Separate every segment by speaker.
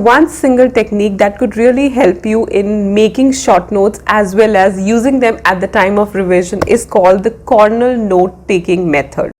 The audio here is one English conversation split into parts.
Speaker 1: one single technique that could really help you in making short notes as well as using them at the time of revision is called the corner note taking method.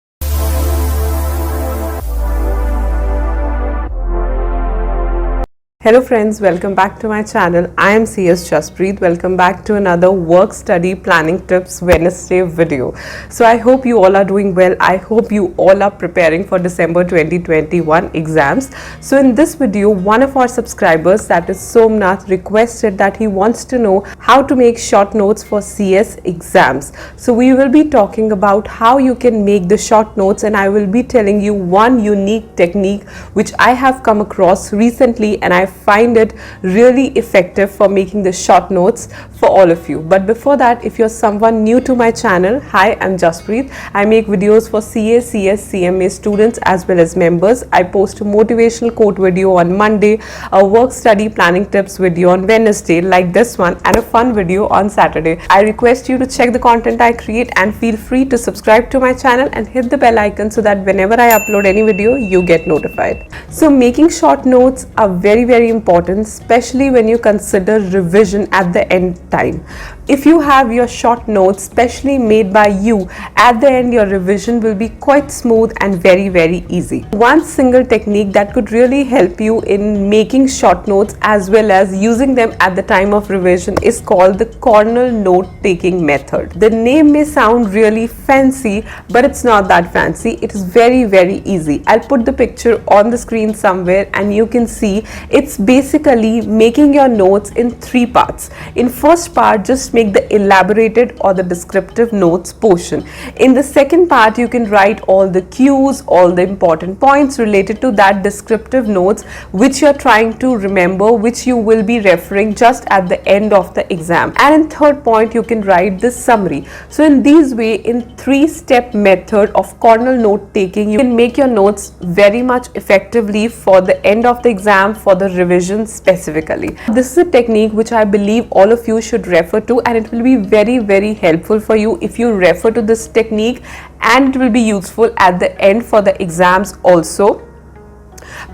Speaker 1: Hello friends, welcome back to my channel. I am CS Jaspreet. Welcome back to another work study planning tips Wednesday video. So I hope you all are doing well. I hope you all are preparing for December 2021 exams. So in this video, one of our subscribers, that is Somnath, requested that he wants to know how to make short notes for CS exams. So we will be talking about how you can make the short notes, and I will be telling you one unique technique which I have come across recently and I find it really effective for making the short notes for all of you. But before that, if you're someone new to my channel, hi, I'm Jaspreet. I make videos for CA, CS, CMA students as well as members. I post a motivational quote video on Monday, a work study planning tips video on Wednesday like this one, and a fun video on Saturday. I request you to check the content I create and feel free to subscribe to my channel and hit the bell icon so that whenever I upload any video, you get notified. So making short notes are very important, especially when you consider revision at the end time. If you have your short notes specially made by you, at the end your revision will be quite smooth and very easy. One single technique that could really help you in making short notes as well as using them at the time of revision is called the corner note taking method. The name may sound really fancy, but it's not that fancy. It is very easy. I'll put the picture on the screen somewhere and you can see it's basically making your notes in three parts. In first part, just make the elaborated or the descriptive notes portion. In the second part, you can write all the cues, all the important points related to that descriptive notes which you're trying to remember, which you will be referring just at the end of the exam. And in third point, you can write the summary. So in this way, in three-step method of corner note taking, you can make your notes very much effectively for the end of the exam, for the revision specifically. This is a technique which I believe all of you should refer to, and it will be very helpful for you if you refer to this technique, and it will be useful at the end for the exams also.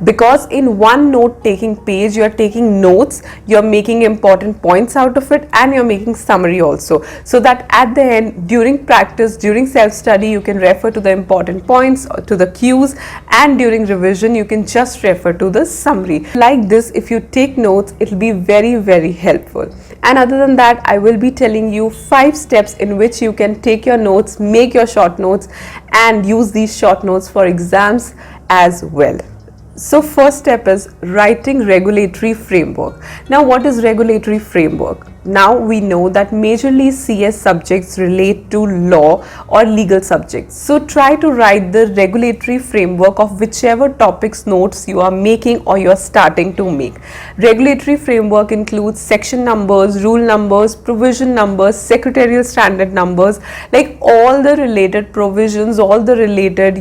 Speaker 1: Because in one note taking page, you're taking notes, you're making important points out of it, and you're making summary also, so that at the end, during practice, during self-study, you can refer to the important points, to the cues, and during revision you can just refer to the summary. Like this, if you take notes, it will be very helpful. And other than that, I will be telling you 5 steps in which you can take your notes, make your short notes, and use these short notes for exams as well. So first step is writing regulatory framework. Now what is regulatory framework? Now we know that majorly CS subjects relate to law or legal subjects. So try to write the regulatory framework of whichever topics notes you are making or you are starting to make. Regulatory framework includes section numbers, rule numbers, provision numbers, secretarial standard numbers, like all the related provisions, all the related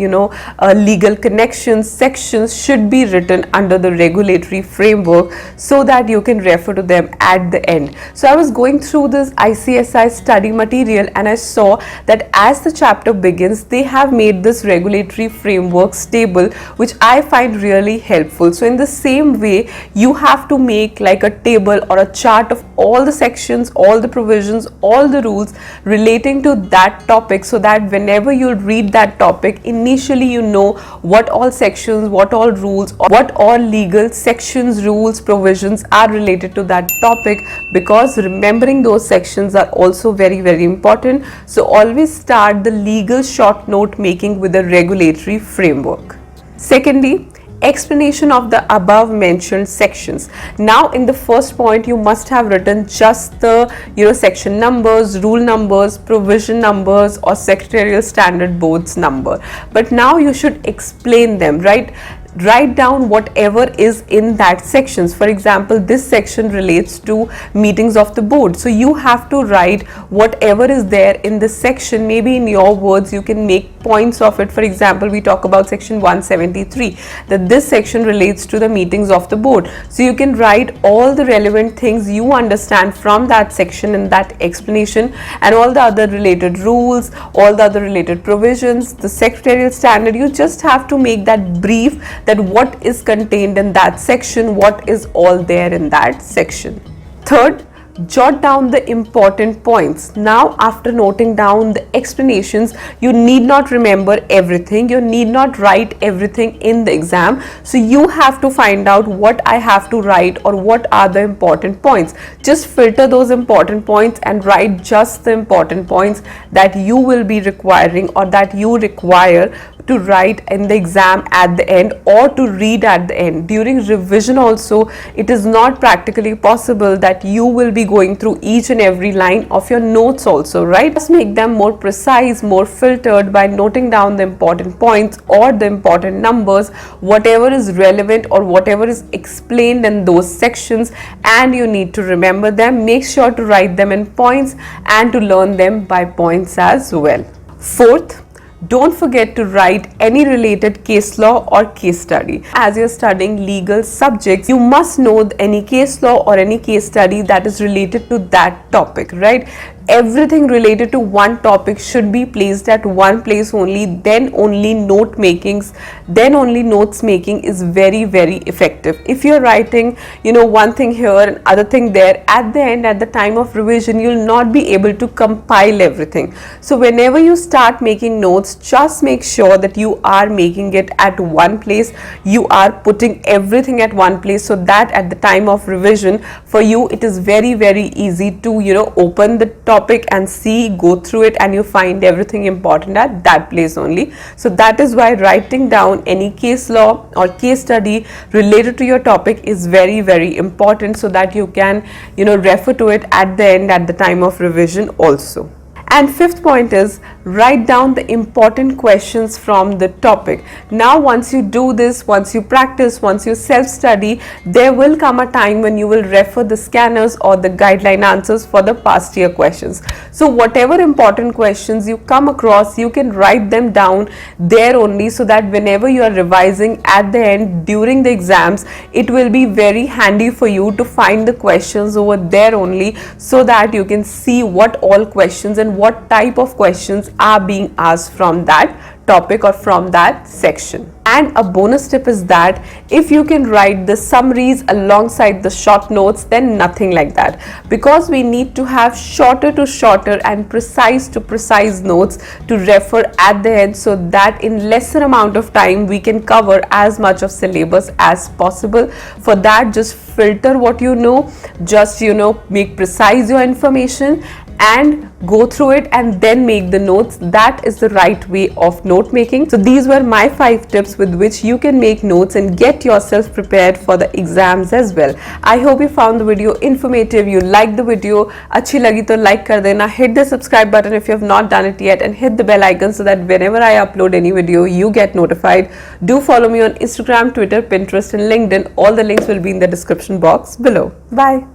Speaker 1: legal connections, sections should be written under the regulatory framework so that you can refer to them at the end. So I was going through this ICSI study material and I saw that as the chapter begins, they have made this regulatory frameworks table, which I find really helpful. So in the same way, you have to make like a table or a chart of all the sections, all the provisions, all the rules relating to that topic, so that whenever you read that topic, initially you know what all sections, what all rules, or what all legal sections, rules, provisions are related to that topic, because remembering those sections are also very important. So always start the legal short note making with a regulatory framework. Secondly, explanation of the above mentioned sections. Now in the first point, you must have written just the section numbers, rule numbers, provision numbers, or secretarial standard boards number, but now you should explain them, right? Write down whatever is in that sections. For example, this section relates to meetings of the board, so you have to write whatever is there in this section. Maybe in your words you can make points of it. For example, we talk about section 173, that this section relates to the meetings of the board, so you can write all the relevant things you understand from that section in that explanation, and all the other related rules, all the other related provisions, the secretarial standard. You just have to make that brief that what is contained in that section, what is all there in that section. Third, jot down the important points. Now, after noting down the explanations, you need not remember everything, you need not write everything in the exam. So you have to find out what I have to write or what are the important points. Just filter those important points and write just the important points that you will be requiring or that you require to write in the exam at the end or to read at the end. During revision also, it is not practically possible that you will be going through each and every line of your notes also, right? Just make them more precise, more filtered by noting down the important points or the important numbers, whatever is relevant or whatever is explained in those sections, and you need to remember them. Make sure to write them in points and to learn them by points as well. Fourth, don't forget to write any related case law or case study. As you're studying legal subjects, you must know any case law or any case study that is related to that topic, right? Everything related to one topic should be placed at one place only, then only notes making is very, very effective. If you're writing, one thing here and other thing there, at the end, at the time of revision, you'll not be able to compile everything. So whenever you start making notes, just make sure that you are making it at one place, you are putting everything at one place, so that at the time of revision for you it is very, very easy to open the topic and go through it, and you find everything important at that place only. So that is why writing down any case law or case study related to your topic is very, very important, so that you can refer to it at the end, at the time of revision also. And fifth point is, write down the important questions from the topic. Now once you do this, once you practice, once you self-study, there will come a time when you will refer the scanners or the guideline answers for the past year questions. So whatever important questions you come across, you can write them down there only, so that whenever you are revising at the end during the exams, it will be very handy for you to find the questions over there only, so that you can see what all questions and what type of questions are being asked from that topic or from that section. And a bonus tip is that if you can write the summaries alongside the short notes, then nothing like that, because we need to have shorter to shorter and precise to precise notes to refer at the end, so that in lesser amount of time we can cover as much of syllabus as possible. For that, just filter what you know, just make precise your information and go through it and then make the notes. That is the right way of note making. So these were my 5 tips with which you can make notes and get yourself prepared for the exams as well. I hope you found the video informative, you liked the video. Achhi lagi to like kar dena, hit the subscribe button if you have not done it yet, and hit the bell icon so that whenever I upload any video you get notified. Do follow me on Instagram, Twitter, Pinterest and LinkedIn. All the links will be in the description box below. Bye.